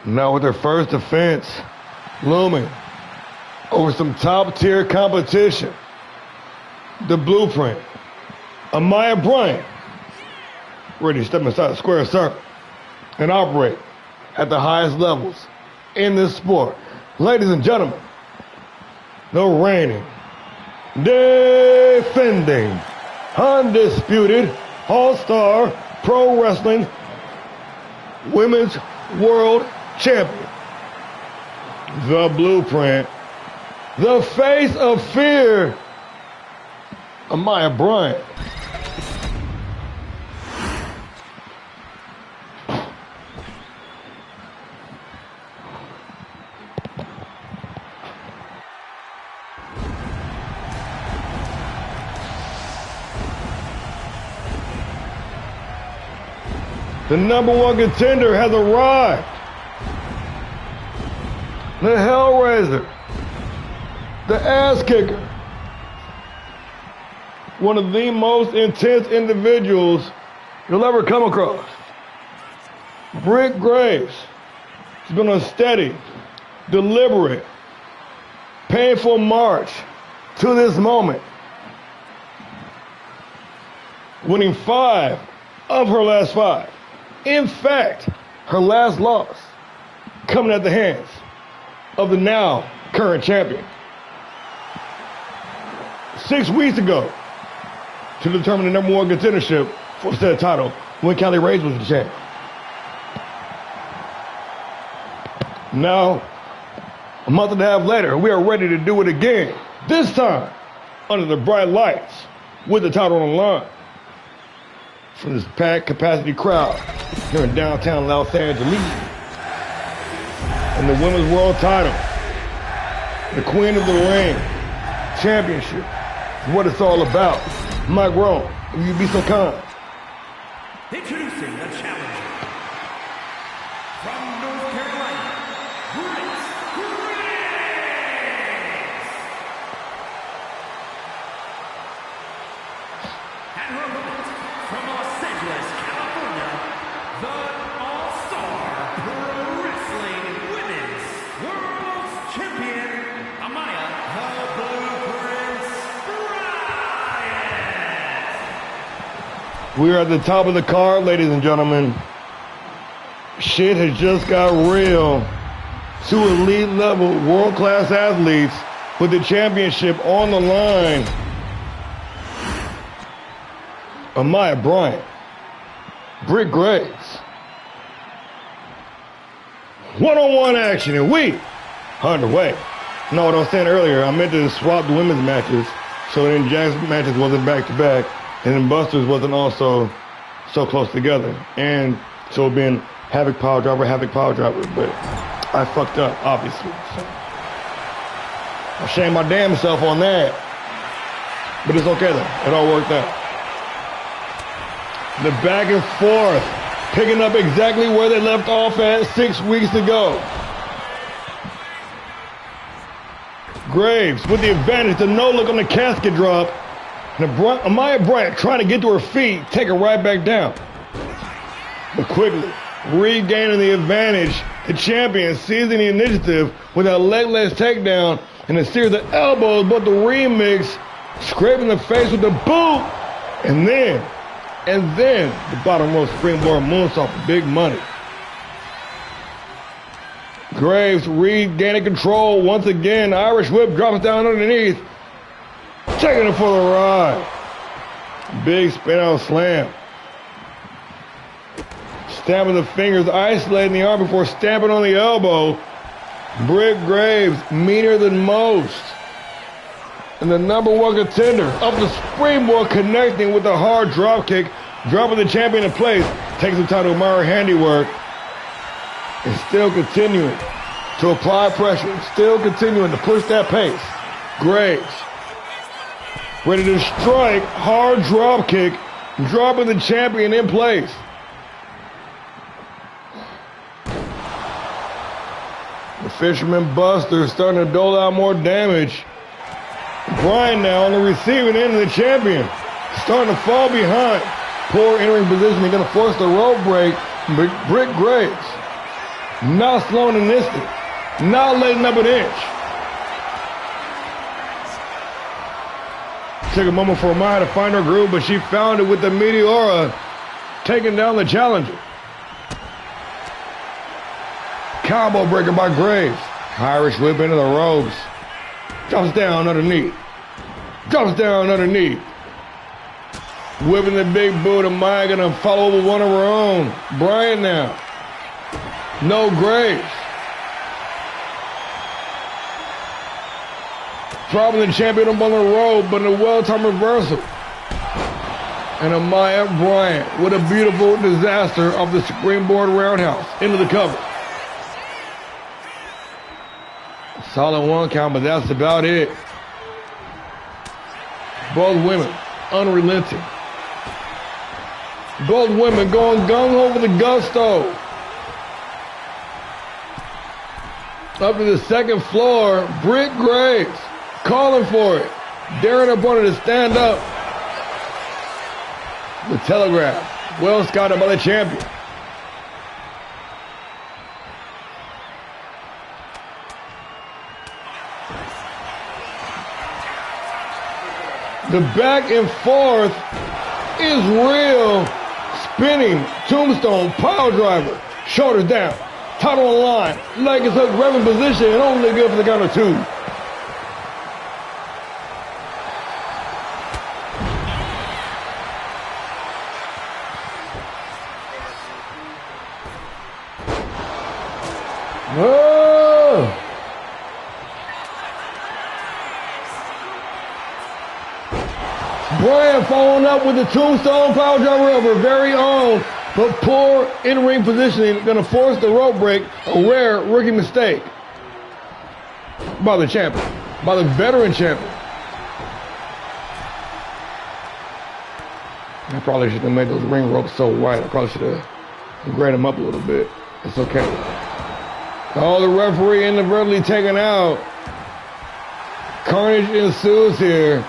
Now with their first defense looming over some top-tier competition, the Blueprint, Amaya Bryant, ready to step inside the square circle and operate at the highest levels in this sport. Ladies and gentlemen, the reigning, defending, undisputed All-Star Pro Wrestling Women's World Champion, the Blueprint, the face of fear, Amaya Bryant. The number one contender has arrived. The Hellraiser, the ass kicker, one of the most intense individuals you'll ever come across. Britt Graves has been on a steady, deliberate, painful march to this moment, winning 5 of her last 5. In fact, her last loss coming at the hands of the now current champion. 6 weeks ago, to determine the number one contendership for said title, when Kelly Reyes was the champ. Now, a month and a half later, we are ready to do it again. This time, under the bright lights, with the title on the line. From this packed capacity crowd here in downtown Los Angeles. And the Women's World title, the Queen of the Ring Championship, is what it's all about. Mike Rome, will you be so kind? Introducing the challenger from North Carolina, Britt Graves. And her opponent from Los Angeles, California, the ALLSTAR Pro Wrestling Women's World Champion, Amaya the Blueprint Bryant. We are at the top of the card, ladies and gentlemen. Shit has just got real. 2 elite level world-class athletes with the championship on the line. Amaya Bryant, Britt Graves. One-on-one action, and we underway. No, what I was saying earlier, I meant to swap the women's matches, so then Jack's matches wasn't back-to-back, and then Buster's wasn't also so close together. And so it been Havoc Power Driver, but I fucked up, obviously. So I shamed my damn self on that. But it's okay though, it all worked out. The back and forth, picking up exactly where they left off at 6 weeks ago. Graves with the advantage, the no-look on the casket drop. And Amaya Bryant trying to get to her feet, take her right back down. But quickly, regaining the advantage, the champion seizing the initiative with a legless takedown and a series of elbows, but the remix, scraping the face with the boot, and then the bottom row springboard moonsault for big money. Graves regaining control once again. Irish whip drops down underneath. Taking it for the ride. Big spin out slam. Stamping the fingers, isolating the arm before stamping on the elbow. Britt Graves, meaner than most. And the number one contender up the springboard, connecting with a hard drop kick, dropping the champion in place, takes the title, admire handiwork, and still continuing to apply pressure, still continuing to push that pace. Graves, ready to strike, hard drop kick, dropping the champion in place. The Fisherman Buster starting to dole out more damage. Brian now on the receiving end of the champion, starting to fall behind. Poor entering position, he's going to force the rope break. Britt Graves Not slowing an instant. Not letting up an inch. Took a moment for Maya to find her groove, but she found it with the Meteora taking down the challenger. Combo breaker by Graves. Irish whip into the ropes. Drops down underneath. Drops down underneath. Whipping the big boot, and Maya gonna follow with one of her own. Bryant now. No Graves. Dropping the champion up on the rope, but in a well-timed reversal. And a Maya Bryant with a beautiful disaster of the springboard roundhouse into the cover. Solid one count, but that's about it. Both women unrelenting. Both women going gung-ho with the gusto. Up to the second floor, Britt Graves calling for it. Daring her opponent to stand up. The telegraph, well scouted by the champion. The back and forth is real. Spinning tombstone pile driver. Shoulders down. Title on the line. Leg is hooked, revving position, and only good for the count of two. Oh! Bryant following up with the tombstone power driver of her very own, but poor in-ring positioning going to force the rope break, a rare rookie mistake by the champion, by the veteran champion. I probably should have made those ring ropes so wide. I probably should have graded them up a little bit. It's okay. Oh, the referee inadvertently taken out. Carnage ensues here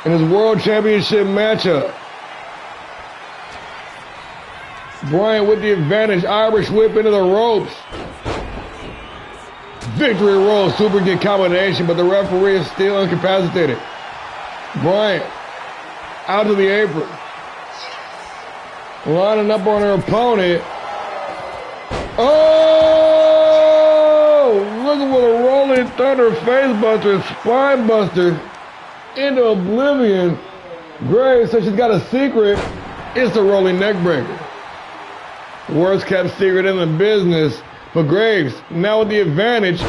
in his World Championship matchup. Bryant with the advantage. Irish whip into the ropes. Victory roll, super kick combination, but the referee is still incapacitated. Bryant out to the apron. Lining up on her opponent. Oh! Looking for the rolling thunder face buster, spine buster into oblivion. Graves says she's got a secret. It's the rolling neck breaker. Worst kept secret in the business. But Graves now with the advantage.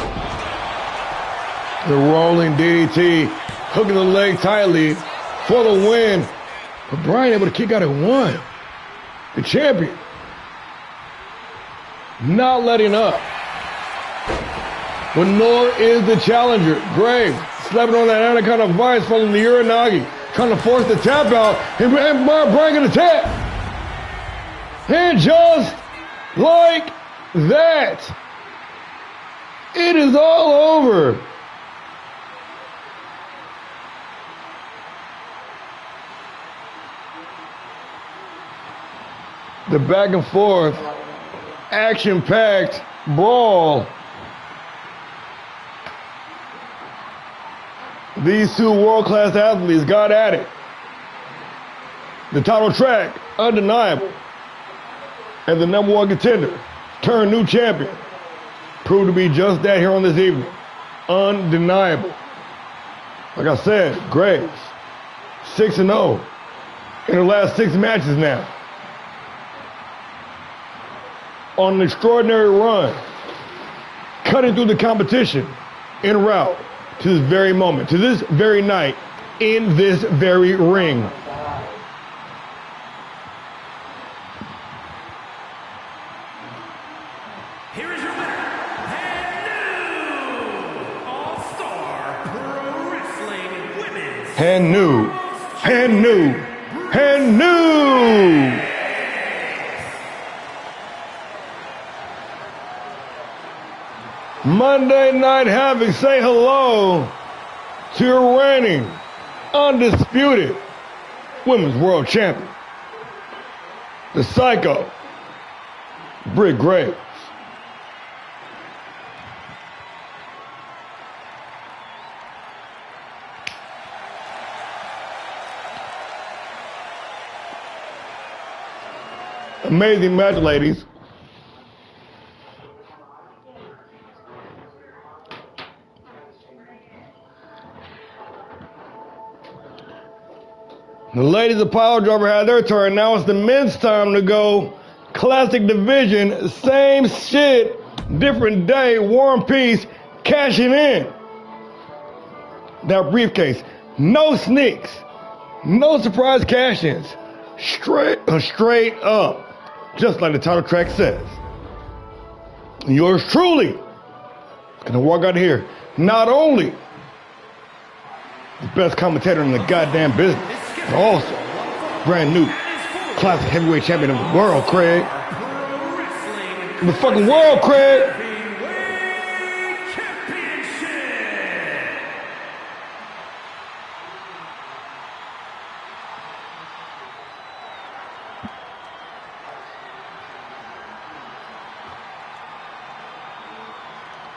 The rolling DDT, hooking the leg tightly for the win. But Bryant able to kick out at one. The champion not letting up. But nor is the challenger. Graves slapping on that anaconda vice following the Uranagi, trying to force the tap out, and Bryant gonna tap. And just like that, it is all over. The back and forth, action-packed brawl. These two world-class athletes got at it. The title track, undeniable. And the number one contender, turned new champion, proved to be just that here on this evening. Undeniable. Like I said, Graves, 6-0 in her last 6 matches now. On an extraordinary run, cutting through the competition en route to this very moment, to this very night, in this very ring. Here is your winner, and new All-Star Pro Wrestling Women's. And new. Monday Night Havoc, say hello to your reigning, undisputed Women's World Champion, the Psycho, Britt Graves. Amazing match, ladies. The ladies of Pile Driver had their turn. Now it's the men's time to go. Classic division, same shit, different day. War and Peace cashing in. That briefcase. No sneaks. No surprise cash-ins. Straight up. Just like the title track says. Yours truly gonna walk out of here. Not only the best commentator in the goddamn business, but also brand new classic heavyweight champion of the world, Craig. The fucking world, Craig.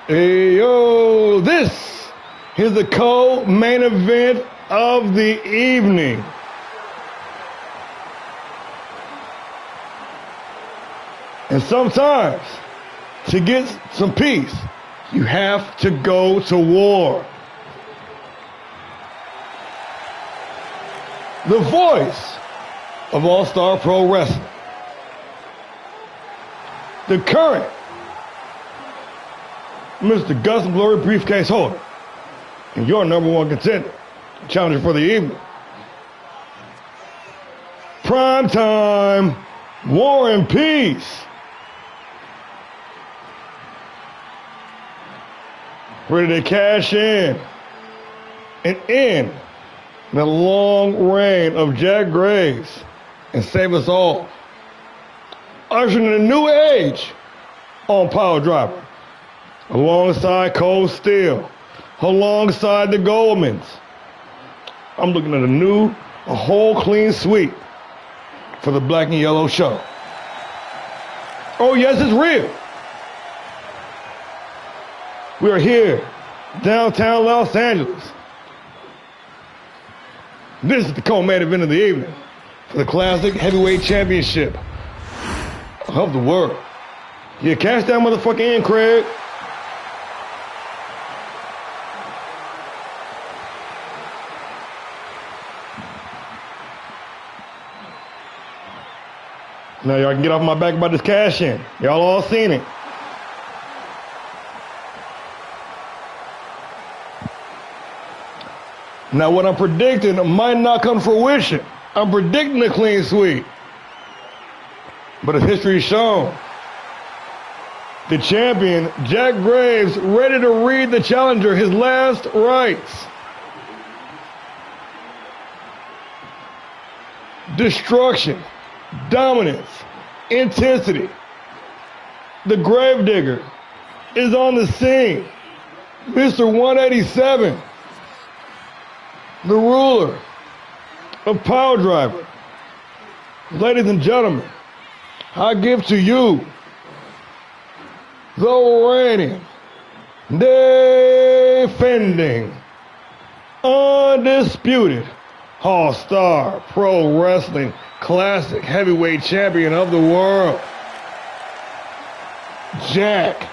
Hey, yo, this is the co-main event of the evening. And sometimes, to get some peace, you have to go to war. The voice of All-Star Pro Wrestling. The current Mr. Gus and Glory briefcase holder. And your number one contender. Challenger for the evening. Prime time. War and Peace. Ready to cash in and end the long reign of Jack Graves and save us all. Ushering in a new age on Pile Driver. Alongside Cold Steel. Alongside the Goldmans. I'm looking at a whole clean sweep for the Black and Yellow show. Oh yes, it's real. We are here, downtown Los Angeles. This is the co-main event of the evening for the Classic Heavyweight Championship of the world. Yeah, cash that motherfucker in, Craig. Now y'all can get off my back about this cash in. Y'all all seen it. Now what I'm predicting might not come to fruition. I'm predicting a clean sweep. But as history has shown, the champion, Jack Graves, ready to read the challenger his last rites. Destruction, dominance, intensity. The Gravedigger is on the scene. Mr. 187. The ruler of Pile Driver. Ladies and gentlemen, I give to you the reigning, defending, undisputed All-Star Pro Wrestling Classic Heavyweight Champion of the world, Jack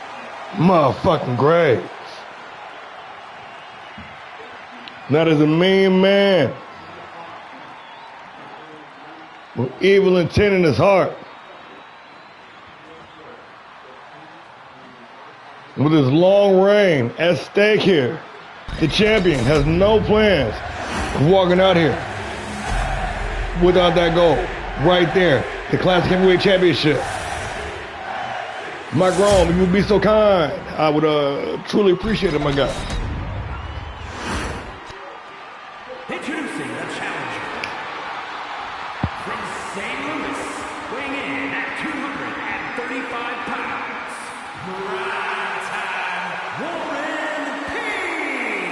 motherfucking Graves. That is a mean man with evil intent in his heart. With his long reign at stake here, the champion has no plans of walking out here without that goal. Right there, the Classic Heavyweight Championship. Mike Rome, if you would be so kind, I would truly appreciate it, my guy. Introducing the challenger. From St. Louis, weighing in at 235 pounds, prime time Warren